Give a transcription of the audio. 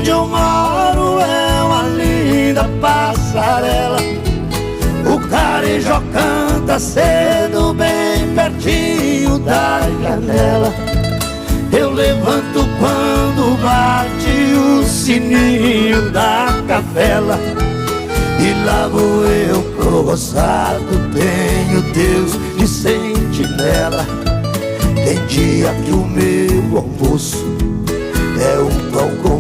onde eu moro é uma linda passarela. O carijó canta cedo bem pertinho da janela. Eu levanto quando bate o sininho da capela. E lá vou eu pro roçado, tenho Deus de sentinela. Tem dia que o meu almoço é um pão com